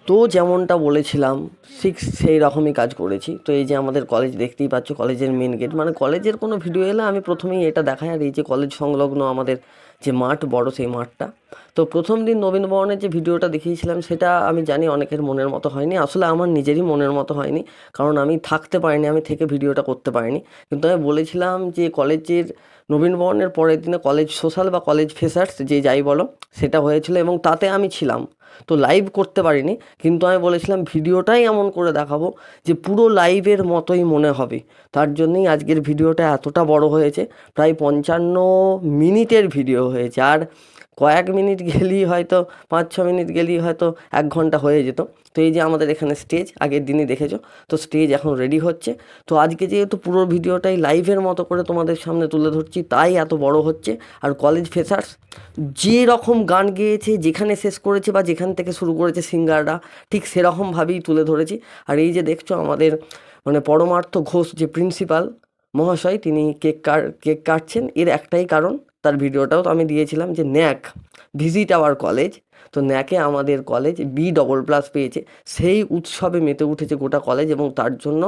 তো যেমনটা বলেছিলাম ঠিক সেই রকমই কাজ করেছি। তো এই যে আমাদের কলেজ দেখতেই পাচ্ছ, কলেজের মেন গেট, মানে কলেজের কোনো ভিডিও এলে আমি প্রথমেই এটা দেখাই। আর এই যে কলেজ সংলগ্ন আমাদের যে মাঠ, বড় সেই মাঠটা। তো প্রথম দিন নবীনবরণের যে ভিডিওটা দেখিয়েছিলাম সেটা আমি জানি অনেকের মনের মতো হয়নি, আসলে আমার নিজেরই মনের মতো হয়নি, কারণ আমি থাকতে পারিনি, আমি থেকে ভিডিওটা করতে পারিনি। কিন্তু আমি বলেছিলাম যে কলেজের নবীনবরণের পরের দিনে কলেজ সোশ্যাল বা কলেজ ফ্রেশার্স যে যাই বলো সেটা হয়েছিল, এবং তাতে আমি ছিলাম। তো লাইভ করতে পারিনি, কিন্তু আমি বলেছিলাম ভিডিওটাই এমন করে দেখাবো যে পুরো লাইভের মতোই মনে হবে। তার জন্যই আজকের ভিডিওটা এতটা বড় হয়েছে, প্রায় 55 মিনিটের ভিডিও হয়েছে। আর কয়েক মিনিট গেলেই হয়তো 5-6 মিনিট গেলেই হয়তো 1 ঘন্টা হয়ে যেত। তো এই যে আমাদের এখানে স্টেজ, আগের দিনই দেখেছো, তো স্টেজ এখন রেডি হচ্ছে। তো আজকে যেহেতু পুরো ভিডিওটাই লাইভের মতো করে তোমাদের সামনে তুলে ধরছি, তাই এত বড় হচ্ছে। আর কলেজ ফ্রেশার্স যে রকম গান গেয়েছে, যেখানে শেষ করেছে বা যেখান থেকে শুরু করেছে সিঙ্গাররা, ঠিক সেরকমভাবেই তুলে ধরেছি। আর এই যে দেখছো আমাদের মানে পরমার্থ ঘোষ যে প্রিন্সিপাল মহাশয়, তিনি কেক কাটছেন। এর একটাই কারণ, তার ভিডিওটাও তো আমি দিয়েছিলাম, যে ন্যাক ভিজিট আওয়ার কলেজ। তো ন্যাকে আমাদের কলেজ B++ পেয়েছে, সেই উৎসবে মেতে উঠেছে গোটা কলেজ, এবং তার জন্য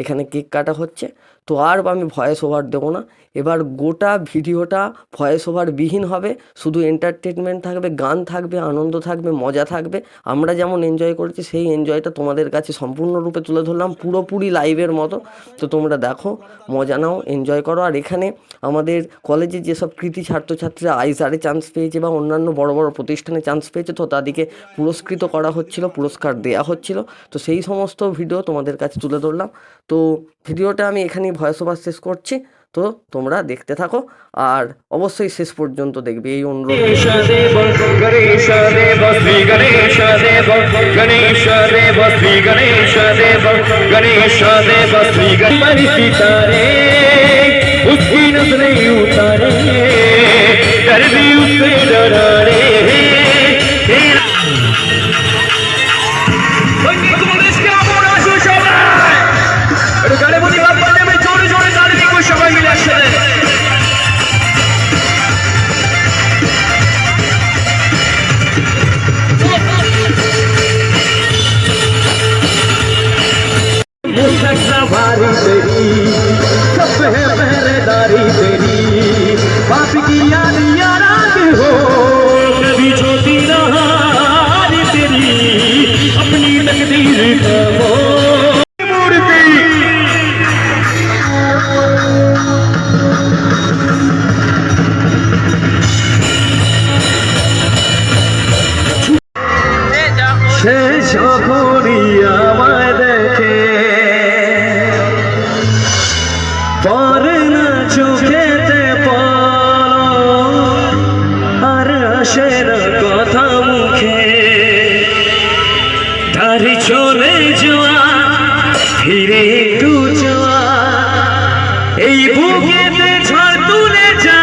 এখানে কেক কাটা হচ্ছে। তো আর আমি ভয়েস ওভার দেবো না, এবার গোটা ভিডিওটা ভয়েস ওভার বিহীন হবে, শুধু এন্টারটেনমেন্ট থাকবে, গান থাকবে, আনন্দ থাকবে, মজা থাকবে। আমরা যেমন এনজয় করেছি সেই এনজয়টা তোমাদের কাছে সম্পূর্ণরূপে তুলে ধরলাম, পুরোপুরি লাইভের মতো। তো তোমরা দেখো, মজা নাও, এনজয় করো। আর এখানে আমাদের কলেজে যেসব কৃতি ছাত্রছাত্রীরা আইসারে চান্স পেয়েছে বা অন্যান্য বড় বড় প্রতিষ্ঠানে চান্স পেয়েছে, তো তাদেরকে পুরস্কৃত করা হচ্ছিল, পুরস্কার দেয়া হচ্ছিল। তো সেই সমস্ত ভিডিও তোমাদের কাছে তুলে ধরলাম। তো ভিডিওটা আমি এখানেই ভয়েস ওভার শেষ করছি। তো তোমরা দেখতে থাকো, আর অবশ্যই শেষ পর্যন্ত দেখবে, এই অনুরোধ। सवारी तेरी सब है पहरेदारी तेरी बाप की याद याद हो कभी छोटी रहारी तेरी अपनी तकदीर का वो मूर्ति शेष घोड़िया চোখেতে পড়ো আর আশের কথা মুখে দাঁড়ি চলে যাওয়া ফিরে একটু যাওয়া এই বুকেতে ঝড় তুলে যা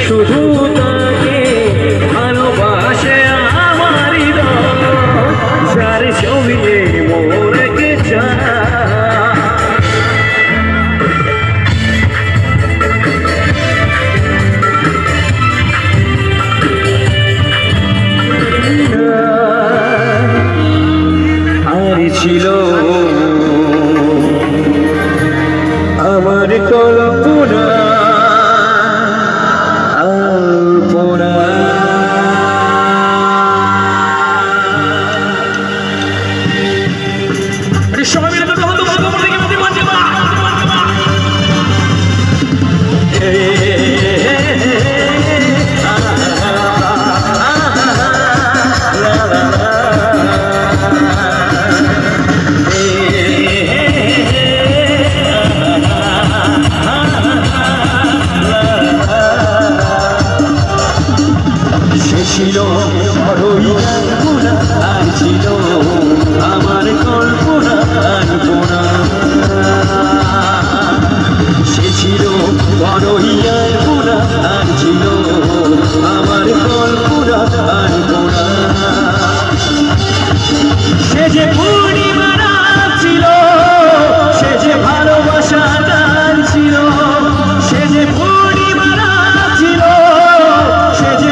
শুধু তাকে ভালোবাসে আমার যার ছবি মোরকে যা আর ছিল আমার কল্পনা সবাই মিলে তো বন্ধু বন্ধু বন্ধু কি বন্ধু মা সে ছিল বড়ই কল্পনা আর ছিল আমার কল্পনা কল্পনা সে ছিল বড়ই কল্পনা আর ছিল আমার কল্পনা কল্পনা সে যে পূর্ণিমা রাত ছিল সে যে ভালোবাসা গান ছিল সে যে পূর্ণিমা রাত ছিল সে যে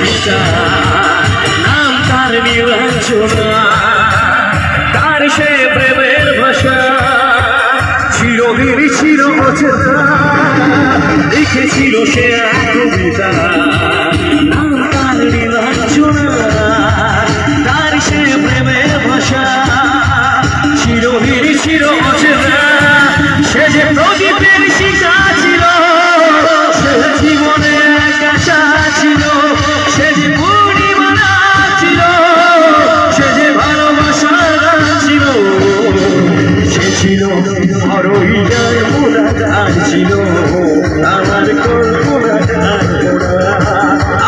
পিতা, নাম তার নীলাঞ্জনা, তার সে প্রেমের ভাষা চিরদিন ছিল অচেনা, লিখেছিল সে এক কবিতা, নাম তার নীলাঞ্জনা, তার সে প্রেমের ভাষা চিরদিন ছিল অচেনা। সে যে প্রদীপের শিখা ছিল, সে জীবনে এক আশা ছিল, সে যে পূর্ণিমা ছিল, সে যে ভালোবাসার গান ছিল, সে ছিল হরইয়ার মুরাদার ছিল আমার কল্পনার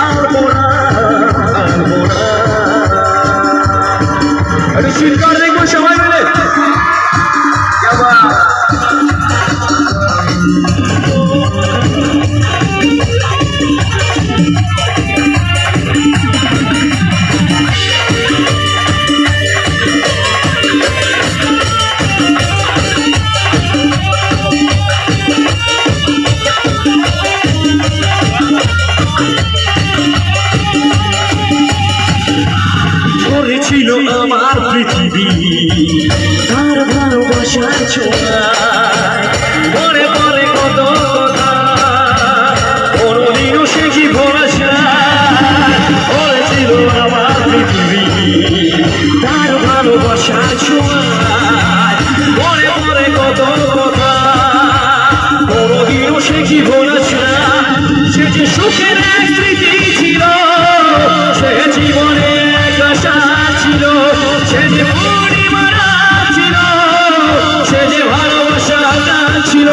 আলপনা আলপনা। একটু চিৎকার দেখবো সবাই মিলে। ছিল আমার পৃথিবী তার ভালোবাসার ছোঁয়ায়, মনে পড়ে কত কথা, কোনদিনও সে কি ভোলা যায়। ছিল আমার পৃথিবী তার ভালোবাসার ছোঁয়ায়, মনে পড়ে কত কথা, কোনদিনও সে কি ভোলা যায়। সে যে সুখের এক স্মৃতি ছিল, সে জীবনে এক আশা ছিল, সে যে পূর্ণিমা ছিল, সে যে ভালোবাসা ছিল,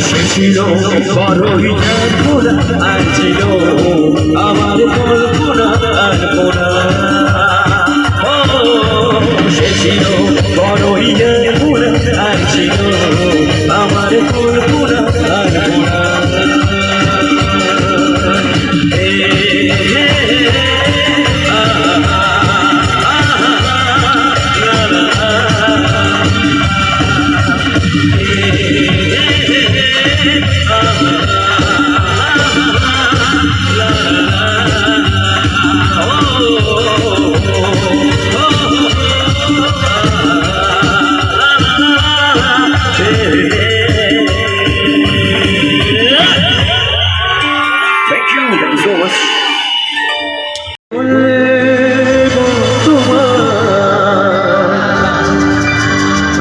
সে ছিল বড়ই কল্পনা আর ছিল আমার কল্পনা আলপনা। সে ছিল বড়ই কল্পনা আর ছিল আমার কল্পনা আলপনা।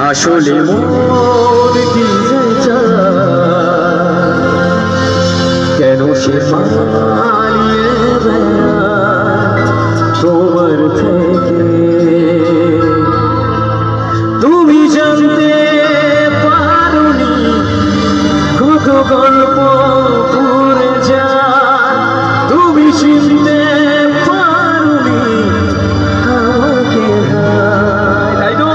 আসলে মোর কি কেন সে পালিয়ে বেড়ায় তোমার থেকে, তুমি জানতে পারোনি কত গল্প পুরে যায়, তুমি চিনতে পারোনি আমাকে। তাই তো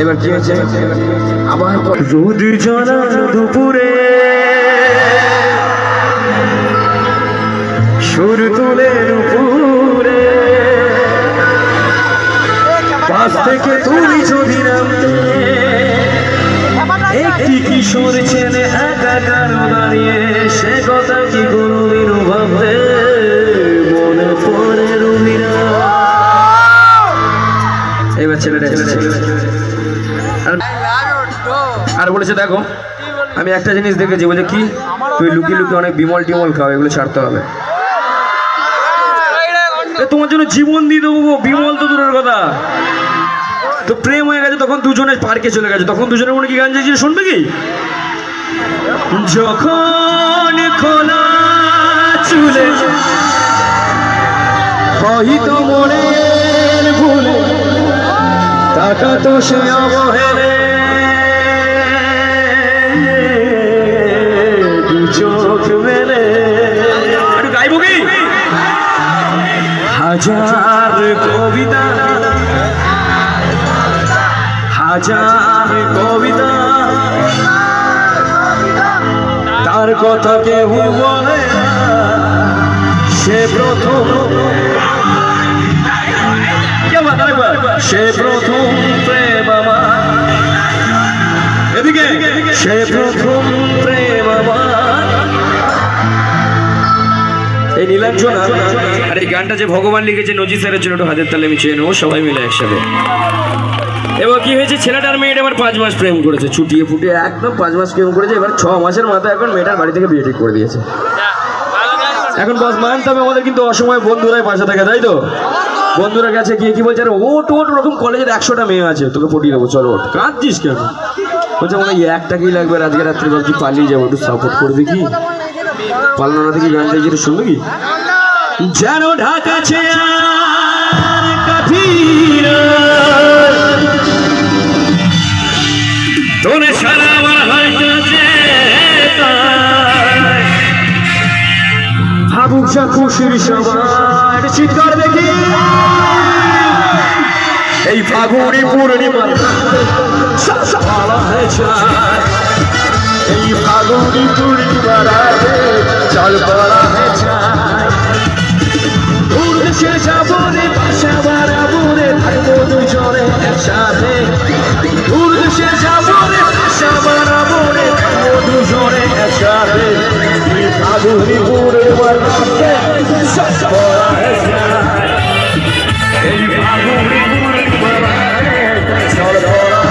এবার কি হয়েছে, আবার রোদ জ্বলা দুপুরে সুর তুলে উপরে, পাশ থেকে তুমি যদি নামতে, একটি কিশোর ছেলে একা কারো দাঁড়িয়ে, সে কথা কি কোনোদিনও ভাবতে মনে পড়ে রুবিরা। এবার ছেলেটা আর বলেছে, দেখো আমি একটা জিনিস দেখেছি, বলছে কি, তুই লুকিয়ে লুকিয়ে অনেক বিমল টিমল খাও, এগুলো ছাড়তে হবে। তোমার জন্য জীবন দিয়ে দেবো, বিমল তো দূরের কথা। তো প্রেম হয়ে গেছে, তখন দুজনে পার্কে চলে গেছে, তখন দুজনের মনে কি গান চাইছিল শুনবে কি? যখন খোলা চুলে হয়তো মনের ভুলে তাকাতো সে অবহেলে, দু চোখ মেলে, একটু গাইবো কি? হাজার কবিতা, হাজার কবিতা, তার কথা কেউ বলে না, সে প্রথম, সে প্রথম প্রেম আমার, এদিকে সে প্রথম প্রেম আমার, লাগছো না? আর এই গানটা যে ভগবান লিখেছে নজির স্যারের জন্য একটু হাতের তালে আমি চেয়ে নেবো সবাই মিলে একসাথে। এবার কি হয়েছে, ছেলেটার মেয়েটা এবার 5 মাস প্রেম করেছে, ছুটিয়ে ফুটিয়ে একদম 5 মাস প্রেম করেছে। এবার 6 মাসের মাথায় এখন মেয়েটার বাড়ি থেকে বিয়ে ঠিক করে দিয়েছে। এখন বস মানতে হবে আমাদের কিন্তু অসময় বন্ধুরাই পাশে থাকে, তাই তো? বন্ধুরা গেছে গিয়ে কি বলছে, আরে ওট ওট ওরকম কলেজের 100টা মেয়ে আছে, তোকে পটিয়ে দেবো, চলো ওঠ। কাঁদছিস কেন? বলছে মনে হয় একটাকেই লাগবে, আজকে রাত্রে ভাবছি পালিয়ে যাবো, একটু সাপোর্ট করবে কি? পালানো না থেকে গান চাইছি, শুনবে কি? যেন ঢাকা চেয়ার কাঠিরা তোরে সারা আমার হাইটাছে ভাবুক যা খুশির সবার চিৎকার দেখি এই ফাগুনি পূর্ণিমা এই ফাগুনি পূর্ণিমা রাতে চল পড়া দূর দেশে যাবো রে, বাসা বাড়াবো রে, থাকবো দুজনে একসাথে। দূর দেশে যাবো রে, বাসা বাড়াবো রে, থাকবো দুজনে একসাথে। এই ফাগুনি পূর্ণিমা রাতে চল পড়া এই ফাগুনি পূর্ণিমা রাতে চল পড়া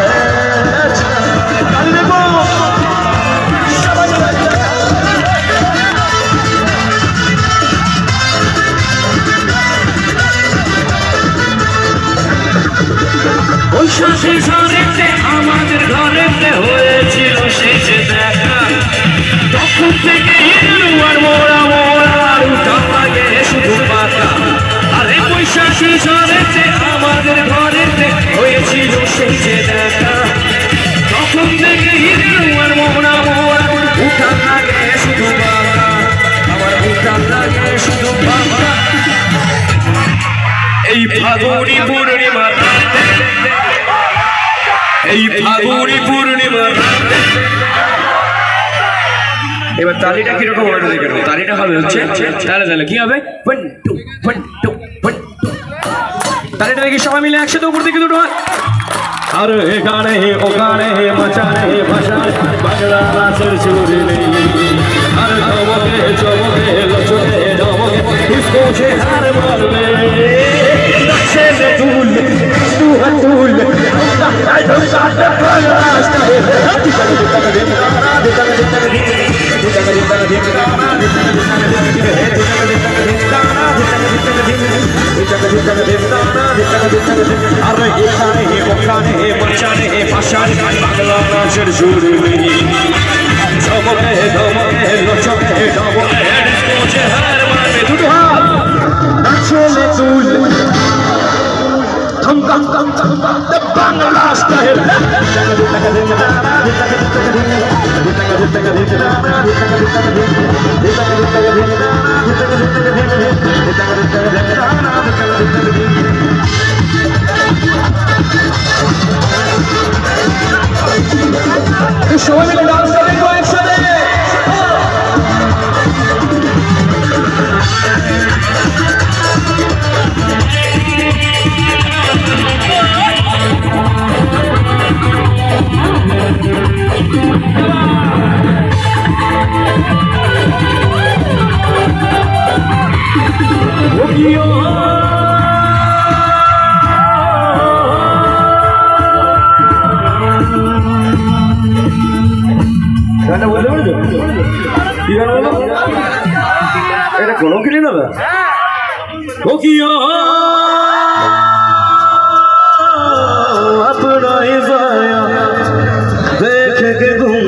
আমাদের ঘরেতে হয়েছিল শেষ দেখা, তখন থেকে আর মোড়া মোড়া উঠা লাগে শুধু পাতা। আরে বৈশাখী ঝড়েতে আমাদের ঘরেতে হয়েছিল শেষ দেখা, তখন থেকে আর মোড়া মোড়া উঠা লাগে শুধু পাতা, আমার উঠা লাগে শুধু পাতা। এই ফাগুনি পূর্ণিমা এই ফাগুনি পূর্ণিমা। এবার তালিটা কিরকম হবে দেখে নাও। তালিটা হবে হচ্ছে তাহলে তাহলে কি হবে, তালিটা দেখি সবাই মিলে একসাথে উপর দিকে দুটো হাত। আর এখানে ওখানে মাচানে ভাষায় বাংলা নাচের সুরে নেই, আর চমকে চমকে লচকে চমকে ডিসকোছে হার মারবে নাচে তুল তু হাতুল আই ধমকাতে পারাস কাহে আর এখানে ওখানে মাচানে ভাষায় বাংলা নাচের সুরে নেই, চমকে চমকে লচকে চমকে ডিসকোছে হার মারবে দুটো হাত নাচে তুল Come, come, come, come, come, the Bangla style. Show me the dance, go action. গানটা বলতে পারছো? কি গান বলো? এটা কোনো কিনে নেবে ও কি अपना ही जाया देख के घूम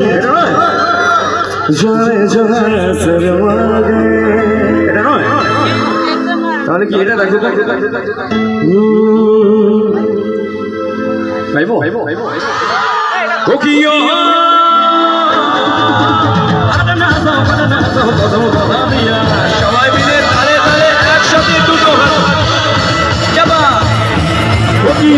जाए जाए शर्मा गए এটা নয় তাহলে কি এটা দেখো ভাইবো ভাইবো ভাইবো ও কি সবাই মিলে তালে তালে একসাথে দুটো হাত যাবা ও কি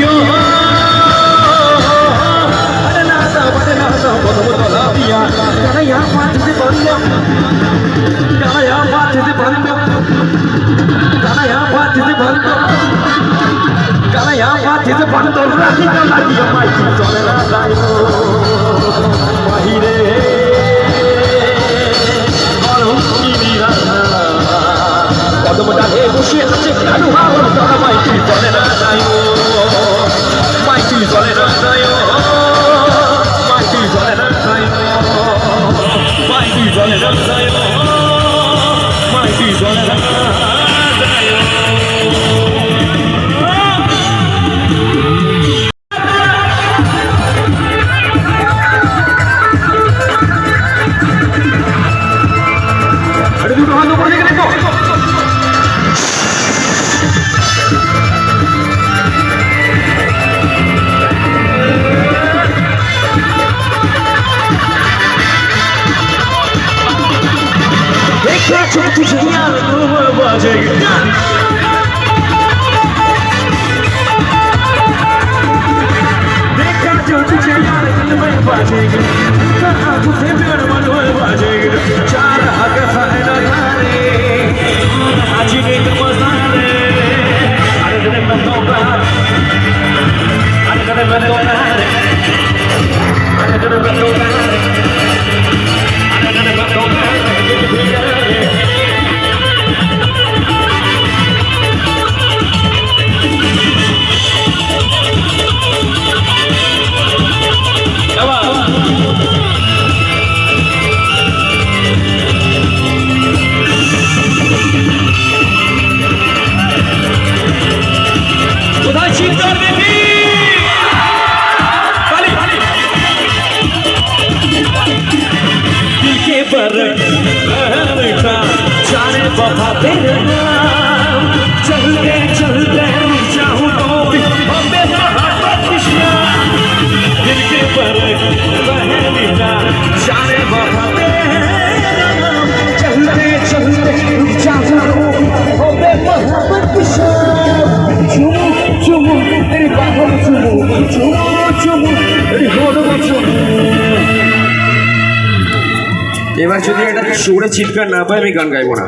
কদম ডালে বসে আছে কালু হাওড় তারা মাইকি চলে না নাই মাইকি চলে না নাই মাইকি চলে না নাই মাইকি চলে না নাই মাইকি চলে না तुझे यार बाजेगा देखा जो तुझे यार दिल में बाजेगा कहा तुझे प्यार मन में बाजेगा चार हक फायदा धारे आज के मसाले अरे तेरे में तो प्यार अरे तेरे में तो प्यार अरे तेरे में तो प्यार अरे तेरे में तो प्यार जाने बहा तेरे नाम चलते चलते जाऊं तो भी हमें मोहब्बत दिल के पर बहना जाने बहा तेरे नाम चलते चलते जाऊं हमें मोहब्बत चुमू चुमू तेरी बाहों चुमू चुमू चुमू तेरी होठों चुमू এবার যদি এটা সুরে চিৎকার না পাই আমি গান গাইবো না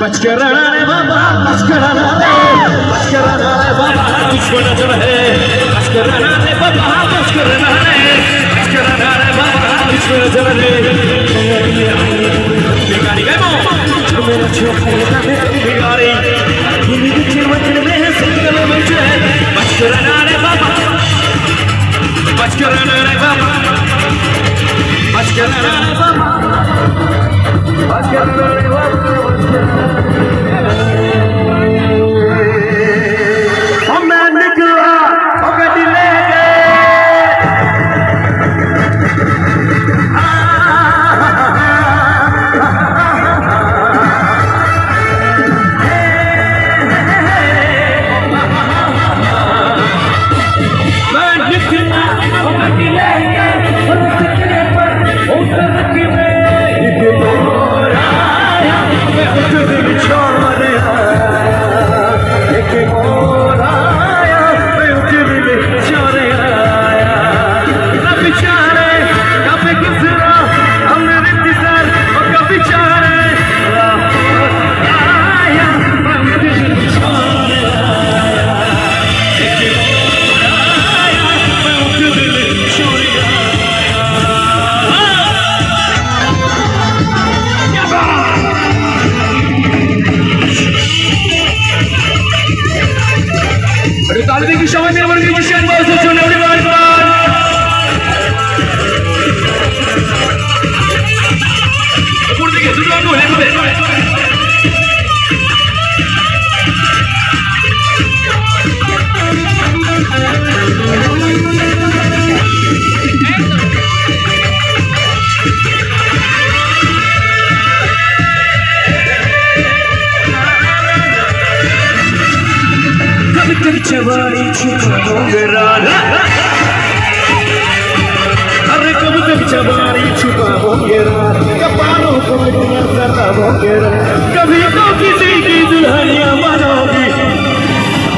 बचकराना रे बाबा बचकराना रे बाबा मुझको नजर है बचकराना रे बाबा बचकराना रे बाबा मुझको नजर है बिगाड़ी गाइबो मेरा छोटा मेरा बिगाड़ी भूमि के चिरवटन में सिंगल मुझे बचकराना रे बाबा बचकराना रे बाबा बचकराना रे बाबा बचकराना रे बाबा मैं निकला गड्डी ले की सवाल में वर्ग की शानदार से सुनने वाली बात ऊपर देखिए सुनो लो है चबारी छुपाओगे राधा अरे कब तक चबारी छुपाओगे राधा कपालों को नजर लगाओगे कभी तो किसी की दुल्हनिया बनोगी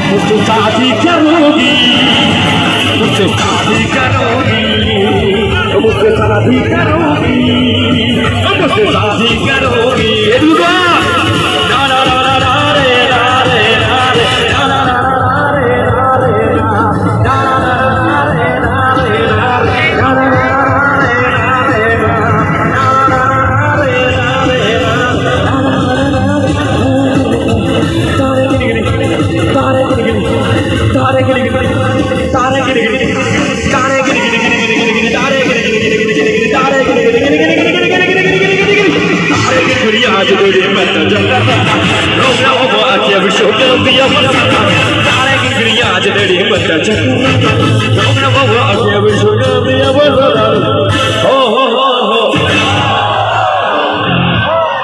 मुझसे शादी करोगी मुझसे शादी करोगी मुझसे शादी करोगी मुझसे शादी करोगी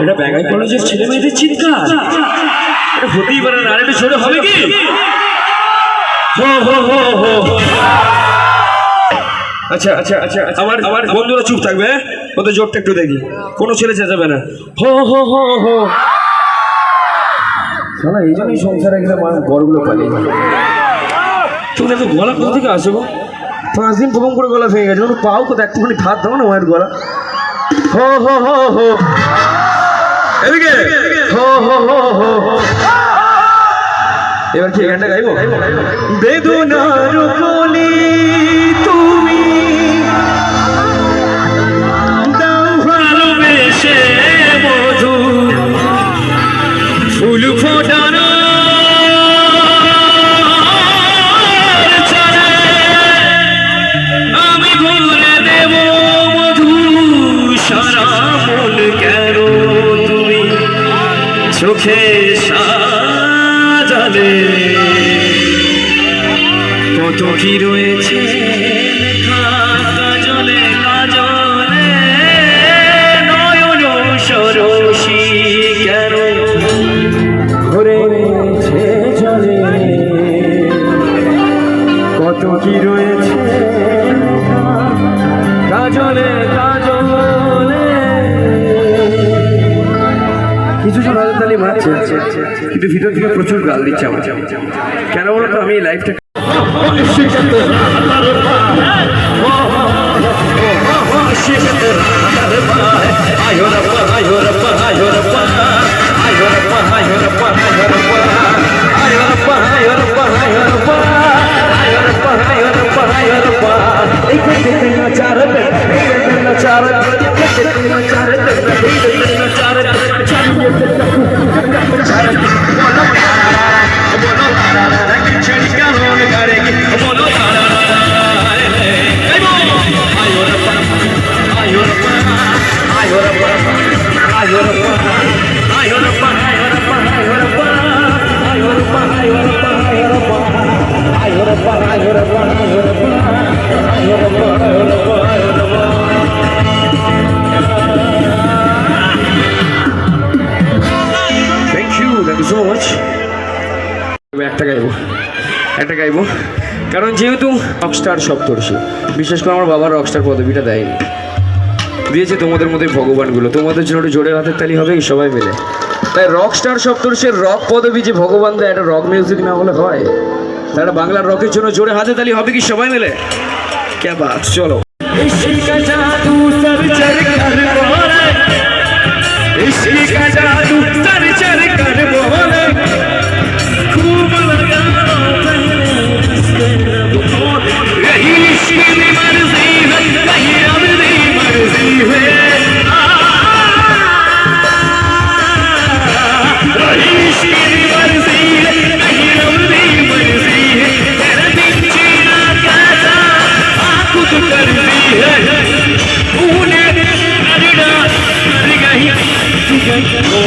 এটা ব্যাগাই কলেজের ছেলে মেয়েদের চিৎকার, এটা হতেই পারে না। আর একটু ছোট হবে কি? আচ্ছা আচ্ছা আচ্ছা, আমার আমার বন্ধুরা চুপ থাকবে, ওদের জোরটা একটু দেখি, কোনো ছেলে চেঁচাবে না। হো হো হো হো, শোনা এই জন্যই সংসারে গেলে বড়গুলো পালিয়ে যায়। তুমি এত গলা কোথা থেকে আসে গো? 5 দিন প্রথম করে গলা ভেঙে গেছে, কোনো পাও কোথাও একটুখানি ভাত দাও না মায়ের গলা। হো হো হো হো, এদিকে হো হো হো হো। এবার কি গানটা গাইবো? বেদনার কলি তুমি দাও ভালোবেসে মধু, ফুল ফোটানো আমি ভুলে দেব মধু সারা মন, কেন তুমি চোখে সাজালে কত কি রয়েছে কাজলে কাজলে নয়ন সরসী, কেন ভরেছে জলে কত কি রয়েছে কাজলে কাজলে। কিছু জন হাততালি মারছে, কিন্তু ভিতর থেকে প্রচুর গাল দিচ্ছে আমার। কেন বলো তো, আমি এই লাইফটা একটা গাইবো, কারণ যেহেতু রকস্টার সপ্তর্ষি, বিশেষ করে আমার বাবার রকস্টার পদবিটা দেয়নি, দিয়েছে তোমাদের মধ্যে ভগবানগুলো। তোমাদের জন্য একটু জোরে হাতের তালি হবে সবাই মিলে। তাই রকস্টার সপ্তর্ষির রক পদবি যে ভগবান দেয়, একটা রক মিউজিক না হলে হয়? তারা বাংলার রকের জন্য জোরে হাতের তালি হবে কি সবাই মিলে? কে বাত, চলো। Oh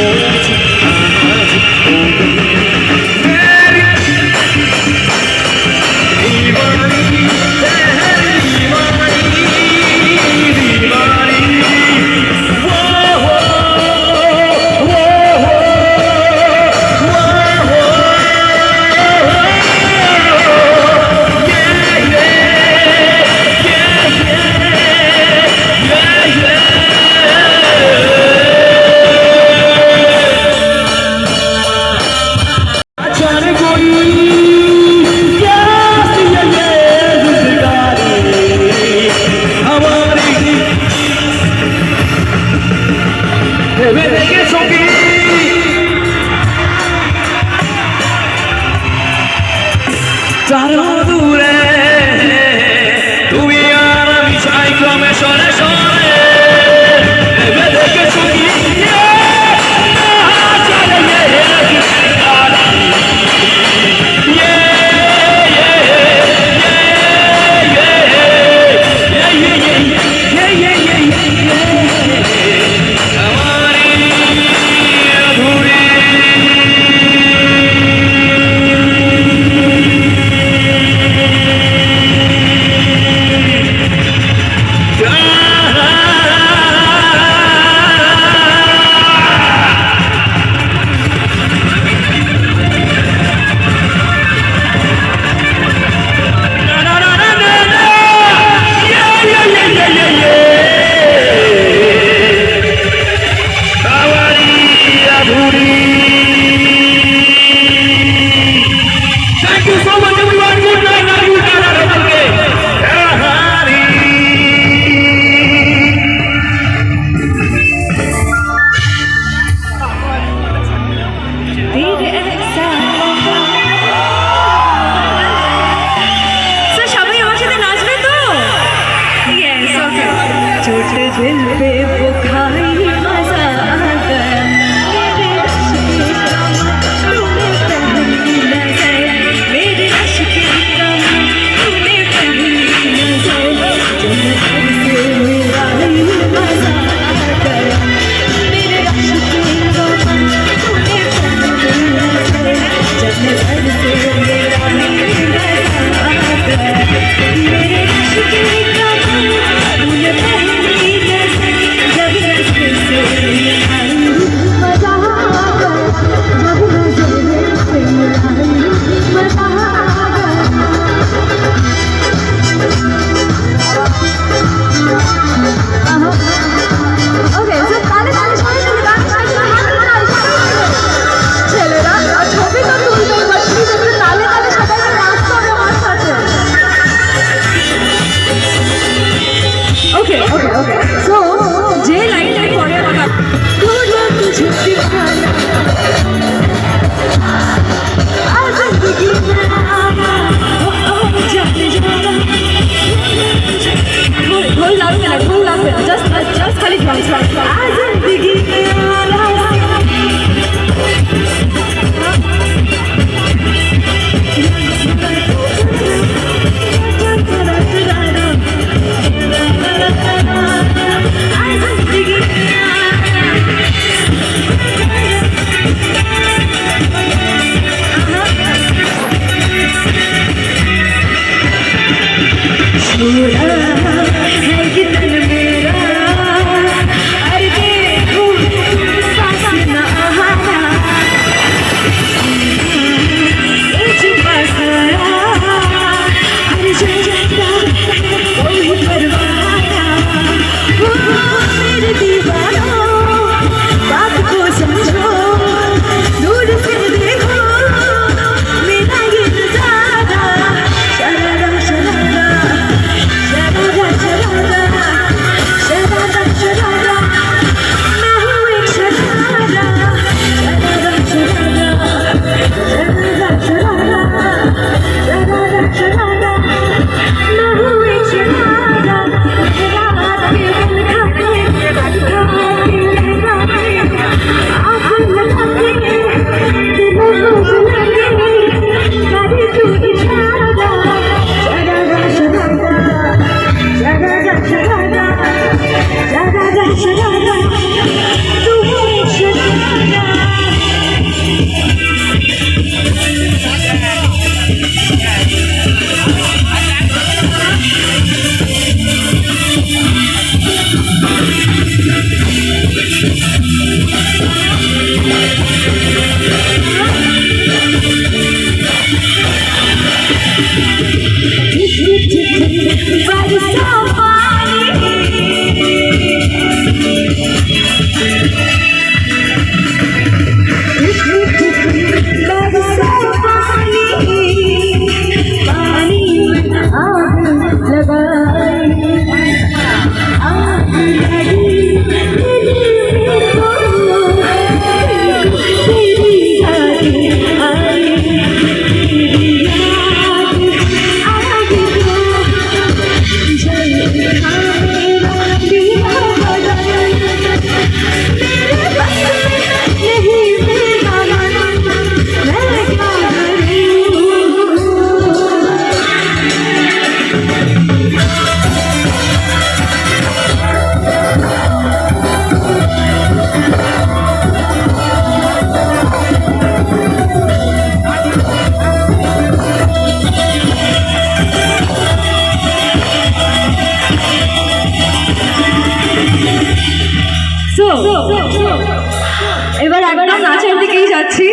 गाची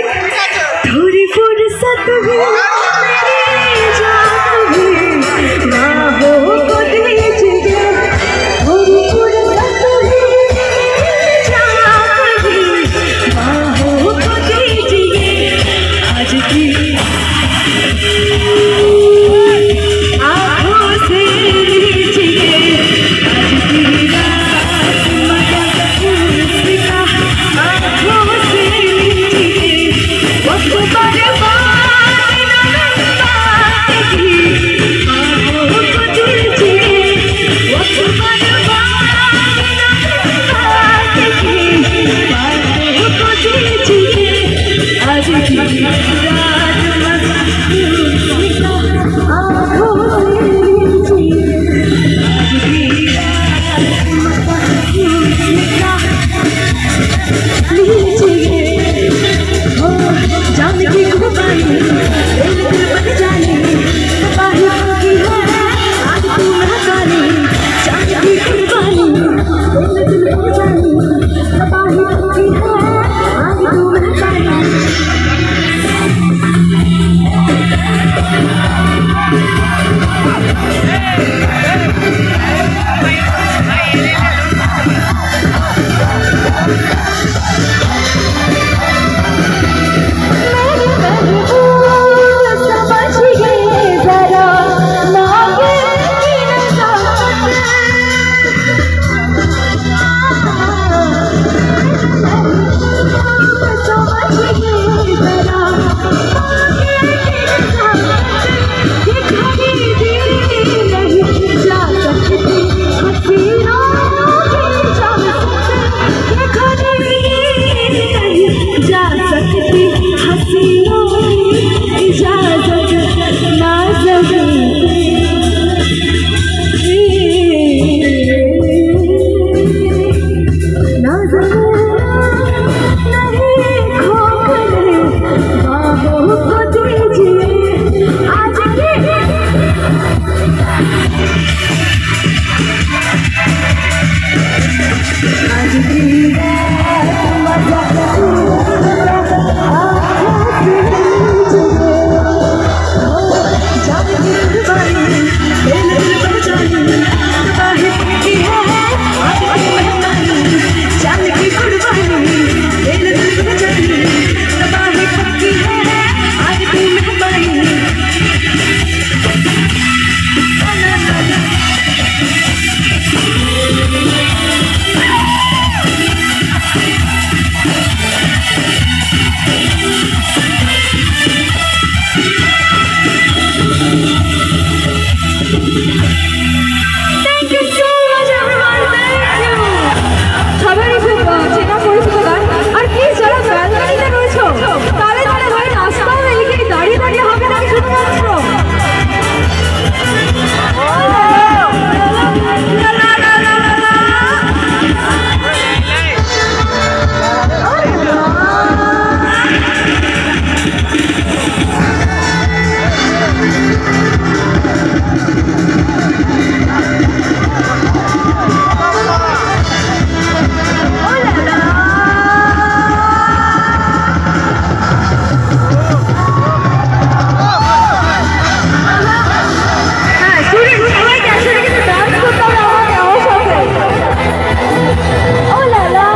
थोड़ी फुर्सत भी मेरी जान भी बाहों को दीजिए थोड़ी फुर्सत भी मेरी जान भी बाहों को दीजिए आज की आँखों से लीजिए आज की रात मगर उसका आँखों से लीजिए वक्त बर्बाद न बातेगी बाहों को दीजिए वक्त बर्बाद न बातेगी बाहों को दीजिए आज की रात मगर उसका आँखों से लीजिए आज की रात मगर उसका लीजिए ओ जान की खुबानी दिल बन जाने बाही की है आज तू महकानी जान की खुबानी दिल बन जाने बाही की है आज तू महकानी समझिए जरा मांगे समझिए जरा नहीं जा सकती हसीनों की जा सकती नहीं जा सकती हसीनों की इजाजत नहीं खोखले बाहों को दीजिए आज की आज की रात मगर आँखों से लीजिए जान की खुबानी दिल बन जाने बाही की है आज तू महकानी जान की खुबानी दिल बन जाने बाही की है आज तू महकानी Thank you so much everyone. Thank you. সবারই খুব চেনা পরিচিত গান আর প্লিজ যারা ব্যালকনিতে রয়েছো তাহলে তাহলে ভাই নাস্তা এদিকে দাঁড়িয়ে দাঁড়িয়ে হবে নাকি শুধুমাত্র লা লা লা লা লা লা। হ্যাঁ স্টুডেন্ট সবাইকে একসাথে কিন্তু ডান্স করতে হবে আমাকে আমার সাথে ও লা লা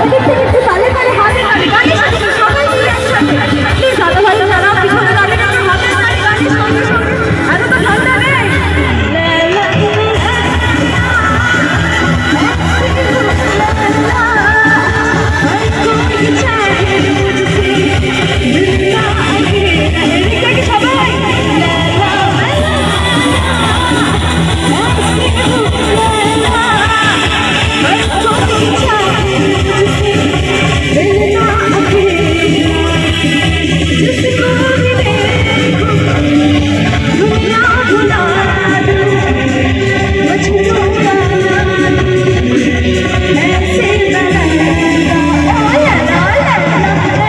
এদিক থেকে একটু তালে তালে হাতে তালে গানের সাথে সবাই মিলে একসাথে প্লিজ দাদা ভাই যারা পিছনে দাঁড়িয়ে আছেন হাতে তালে গানের সঙ্গে সঙ্গে এত তো ঠান্ডা নেই লা লা कोई चाहे मुझसे मिलना अकेला है सबाई ला ला कोई चाहे मुझसे मिलना अकेला जिसको भी देखो दुनिया भुला दूं मुझको बना दूं ऐसे बनाएगा ओ ला ला ला ला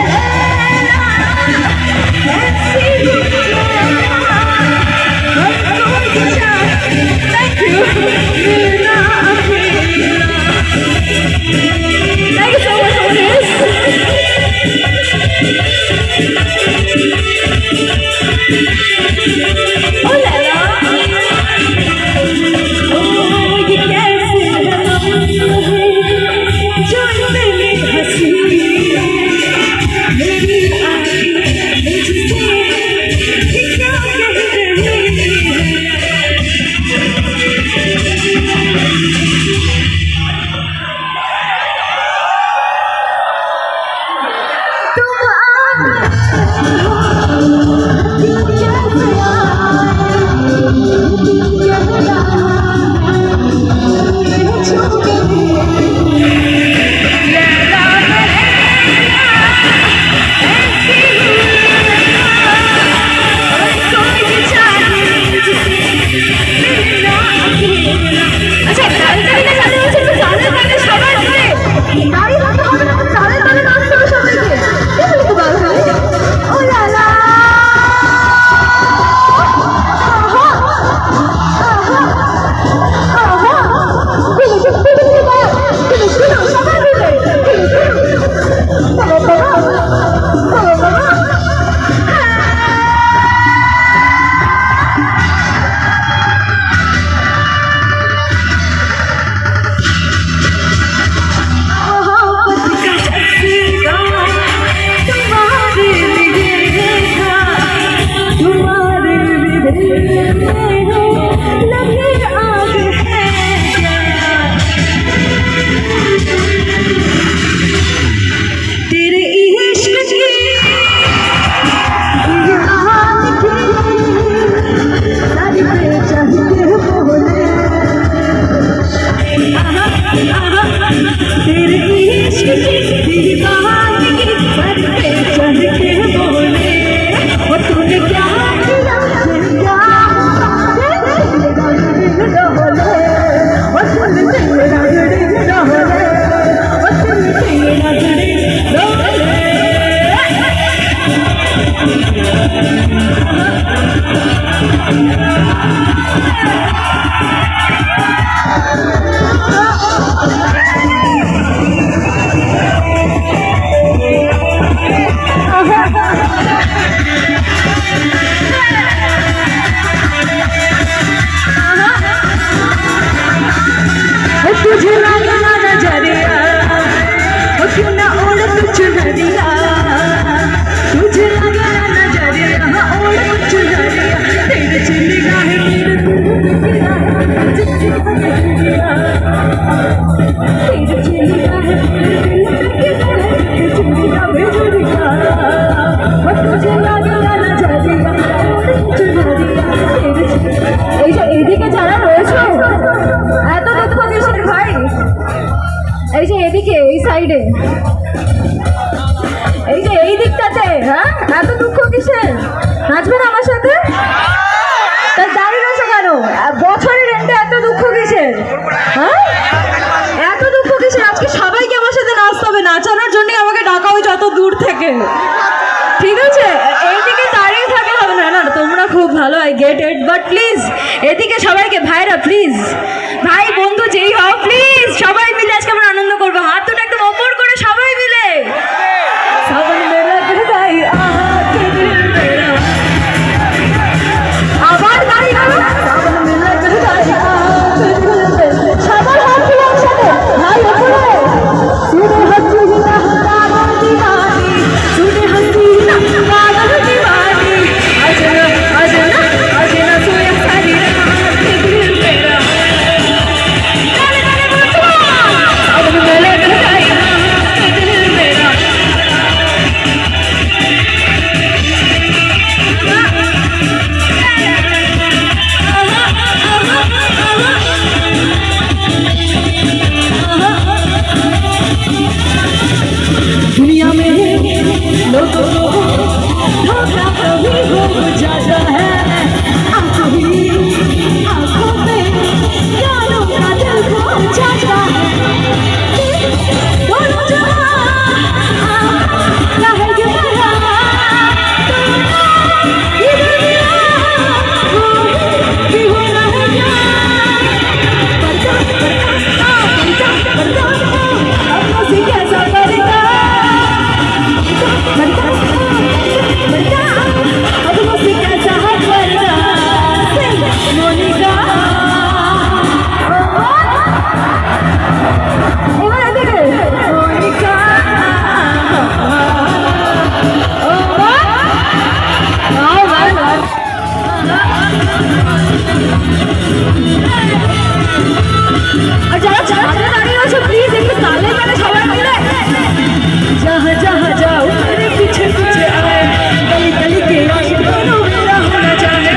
जुड़ गया और तुझे याद आना चाहिए এই যে এদিকে যারা রয়েছে এত দুঃখ কিসের ভাই এই যে এদিকে এই সাইডে এই যে এই দিকটাতে হ্যাঁ এত দুঃখ কিসের নাচবেন আমার সাথে তা দাঁড়িয়ে রয়েছে কেন বছরের এন্ডে এত দুঃখ কিসের হ্যাঁ এত দুঃখ কিসের আজকে সবাইকে আমার সাথে নাচতে হবে নাচানোর জন্যই আমাকে ডাকা হয়েছে অত দূর থেকে ঠিক আছে এইদিকে দাঁড়িয়ে থাকলে হবে না না তোমরা খুব ভালো I get it but please এদিকে সবাইকে ভাইরা প্লিজ ভাই বন্ধু যেই হও প্লিজ সবাই মিলে আজকে আমরা আনন্দ করবো হাত দুটো একদম ওপর করে সবাই মিলে সবাই মিলে গাই আবার গাই সবাই মিলে গাই সবার হাত তুলে একসাথে ভাই ওপরে সুরে হাসি না পাগল দিওয়ানি সুরে হাসি না পাগল দিওয়ানি আজনা আজনা আজনা সোয়া সারি দিল মেরা গানে গানে বলছো সবাই মিলে গাই দিল মেরা दुनिया में लोगों को धोखा कभी हो जाता है आंखों में यारों का दिल खो जाता है दोनों जहां रह गया ये दुनिया वो भी हो रहा है अपनों से कैसा करेगा अपनों से कैसा हक करेगा मोनिका এবার এদিকে মোনিকা আর যারা চারটে দাঁড়িয়ে রয়েছে প্লিজ একটু তালে তালে সবাই মিলে जहाँ जहाँ जाओ मेरे पीछे पीछे आए गली गली के आशिकों मेरा होना चाहे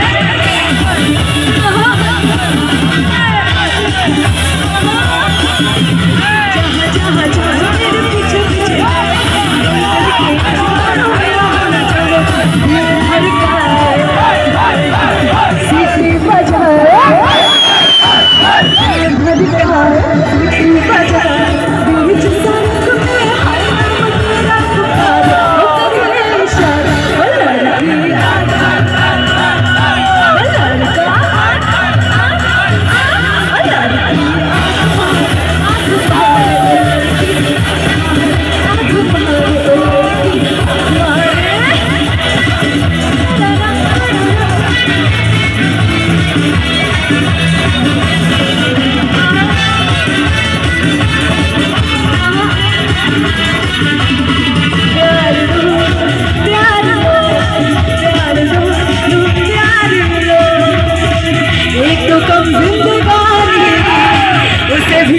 जहाँ जहाँ जाओ मेरे पीछे पीछे आए गली गली के आशिकों मेरा होना चाहे ये हर का सीटी बजाए ये हर का सीटी बजाए बीच सड़क में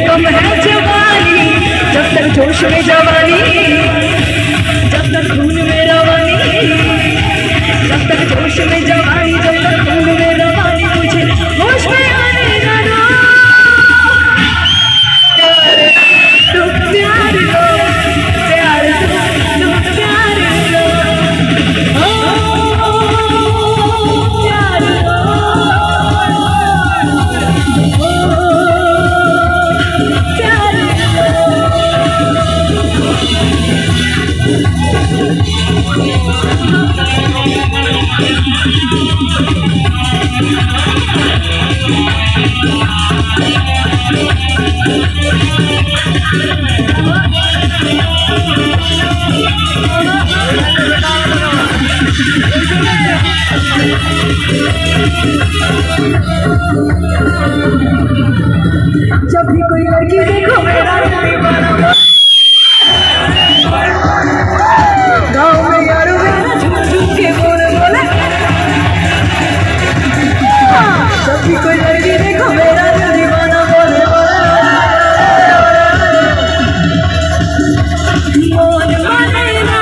कम है जवानी जब तक जोश में जवानी जब तक खून में रवानी जब तक जोश में जवानी जब तक खून में रवानी मुझे होश में आने ना दो प्यार लो प्यार लो प्यार लो प्यार लो प्यार लो जब भी कोई लड़की देखो मेरा गाँव में यारों मेरा झूम झूम के बोले बोले जब भी कोई लड़की देखो मेरा दीवाना बोले बोले मन माने ना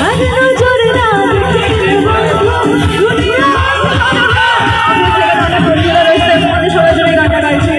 আর নজর না দেখলে বন্ধু দুনিয়া সবাই জন্য গানটা গাইছে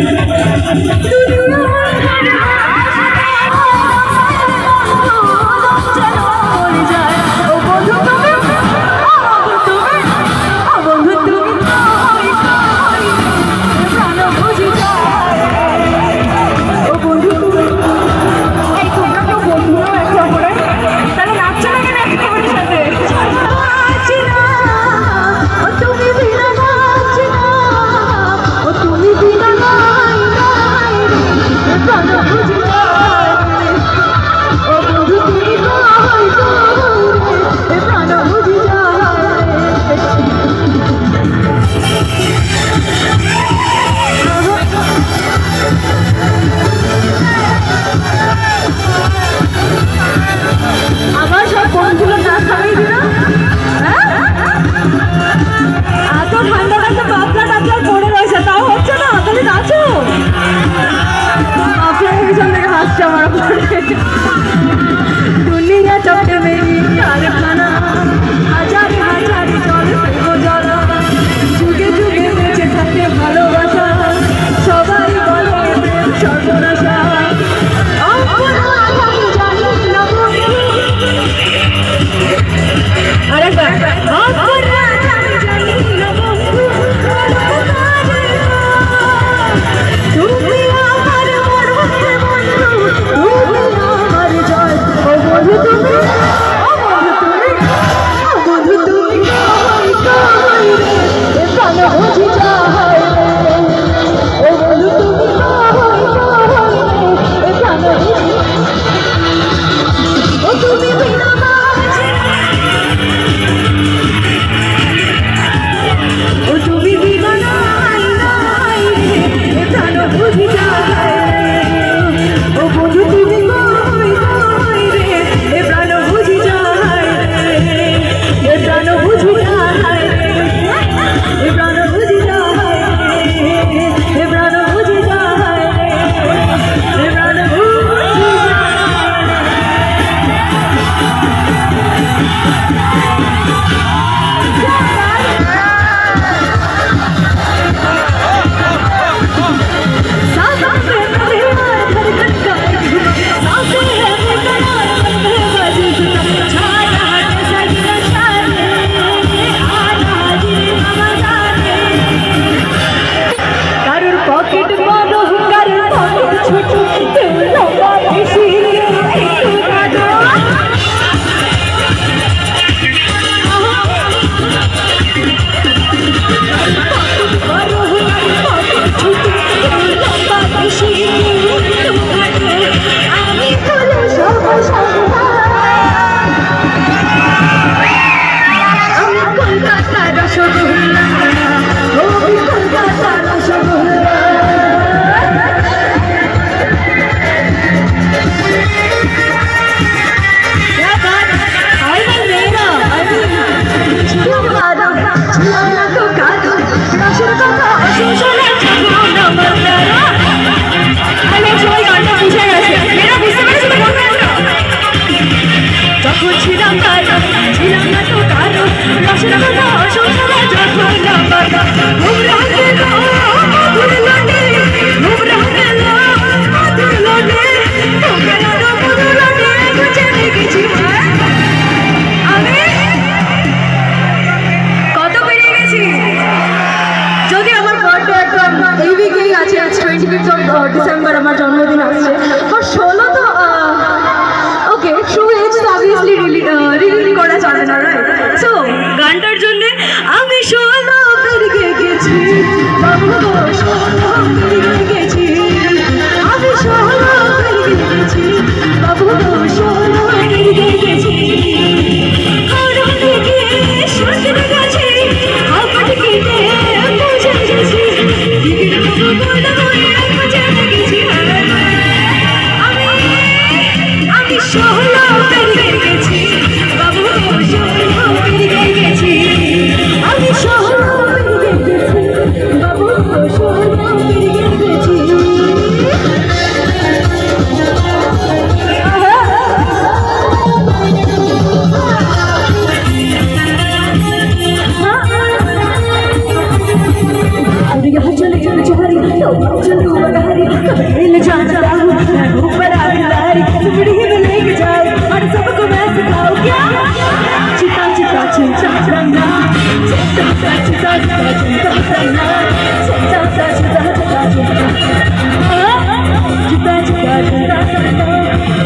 দুনিয়া চটে মেরি কারখানা হাজারে হাজারে জল জল যুগে যুগে বেঁচে থাকে ভালোবাসা সবাই বলে প্রেম সর্বনাশা আরেকবার ডিসেম্বর আমার জন্মদিন আসছে তো 16 তো ওকে ট্রু এজ তো অবভিয়াসলি রিলিজ করা যাবে না রাইট সো গানটার জন্য আমি 16 পেরিয়ে গেছি বাবু গো 16 পেরিয়ে গেছি আমি 16 পেরিয়ে গেছি বাবু গো 16 পেরিয়ে গেছি কারণ থেকে সজনে গেছি হাত কেটে বুঝে গেছি দিদির বাবু বলা হয়ে বুঝে গেছি আমি दिल जानता हूँ मैं ऊपर आ खिलाई तुमड़ी ही में लेके जाओ और सबको मैं सिखाऊं क्या चिता चिता चिता रंगा चिता चिता चिता चिता रंगा चिता चिता चिता चिता चिता चिता चिता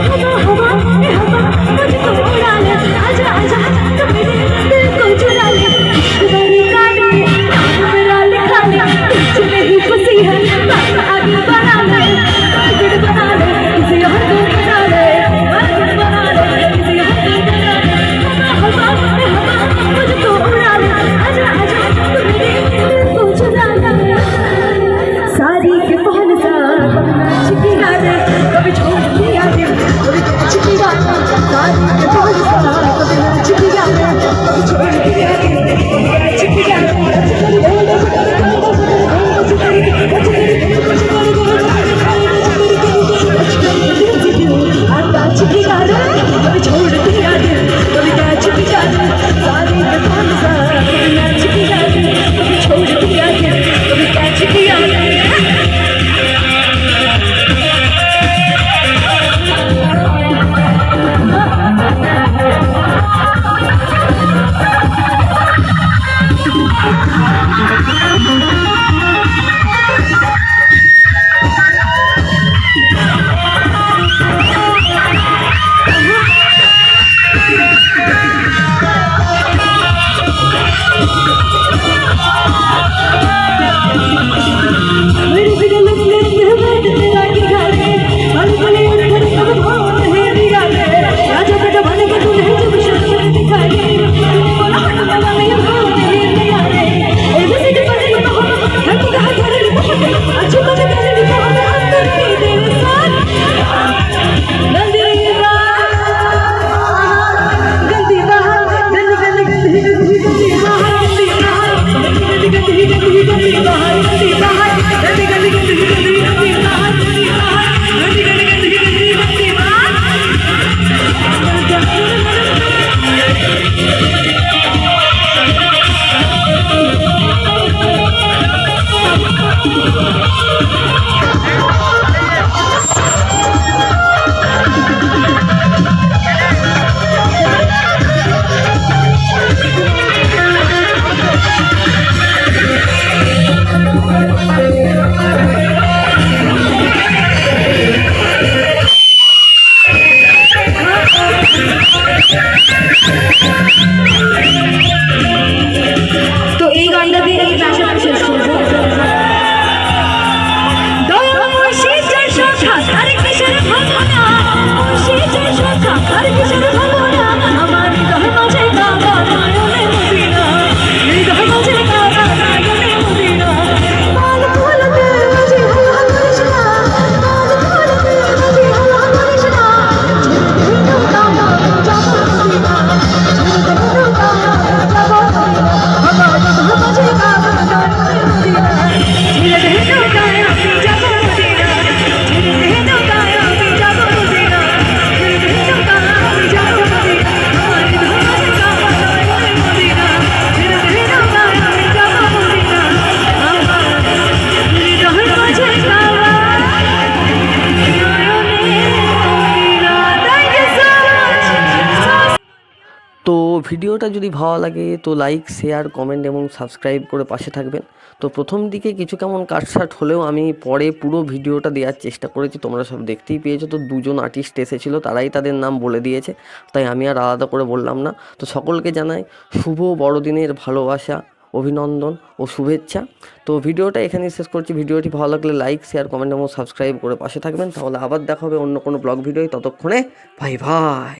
हवा हवा ए हवा मुझको उड़ा ले आजा आजा तू मेरे दिल को चुरा ले तुम्हारी गाड़ी मेरा लिखा ले तुझमें ही खुशी है बात आगे बढ़ा ले बिगड़ बना ले किसी और को बना ले बना ले किसी और को बना ले हवा हवा ए हवा मुझको उड़ा ले आजा आजा तू मेरे दिल को चुरा ले सारी के पहन सा चिट्ठी गाने कभी छोड़ दिया दे कभी चिट्ठी गाने सारी के पहन सा कभी चिट्ठी गाने कभी छोड़ दिया दे चिट्ठी गाने आता चिट्ठी गाने कभी छोड़ दिया दे कभी क्या चिट्ठी गाने सारी के पहन सा कभी चिट्ठी गाने कभी छोड़ दिया दे कभी क्या चिट्ठी गाने मेरी बिगल में बैठ तेरा की गाने हर भले हर सब भाव है दिया ले राजा बेटा बने को तू नहीं जब शर्म दिखाई बोला हटवा नहीं हो नहीं दिया ले ए बसे के बने को हो हर को कहा करे अच्छे बजे करे को हो अंदर के दिल साथ गंदी बात गंदी बात गंदी गंदी गंदी गंदी बात गंदी बात गंदी गंदी गंदी गंदी बात गंदी बात गंदी गंदी गंदी गंदी गंदी बात गंदी बात गंदी गंदी गंदी गंदी गंदी बात তো এই গানটা দিয়ে এই ভাষাটা শেষ করবো আমার হৃদয় মাঝে কাবা নয়নে মদিনা হৃদয় মাঝে কাবা নয়নে মদিনা মাল ফুলতে মাঝে হলো করিস না মাল ফুলতে মাঝে হলো করিস না ঝিলতে কাবা যাবো মদিনা ঝিলতে কাবা যাবো মদিনা আমার হৃদয় মাঝে কাবা নয়নে মদিনা ঝিলতে কাবা যাবো মদিনা ঝিলতে কাবা যাবো মদিনা ঝিলতে কাবা যাবো মদিনা আমার হৃদয় মাঝে কাবা নয়নে মদিনা ঝিলতে কাবা যাবো মদিনা আমার হৃদয় মাঝে কাবা নয়নে Medina thank you so much তো ভিডিওটা যদি ভালো লাগে তো লাইক শেয়ার কমেন্ট এবং সাবস্ক্রাইব করে পাশে থাকবেন। তো প্রথম দিকে কিছু কেমন কাটছাট হলেও আমি পরে পুরো ভিডিওটা দেওয়ার চেষ্টা করেছি, তোমরা সব দেখতেই পেয়েছো। তো দুজন আর্টিস্ট এসেছিলো, তারাই তাদের নাম বলে দিয়েছে, তাই আমি আর আলাদা করে বললাম না। তো সকলকে জানাই শুভ বড়দিনের ভালোবাসা, অভিনন্দন ও শুভেচ্ছা। তো ভিডিওটা এখানেই শেষ করছি। ভিডিওটি ভালো লাগলে লাইক শেয়ার কমেন্ট এবং সাবস্ক্রাইব করে পাশে থাকবেন। তাহলে আবার দেখা হবে অন্য কোনো ব্লগ ভিডিও। ততক্ষণে বাই বাই।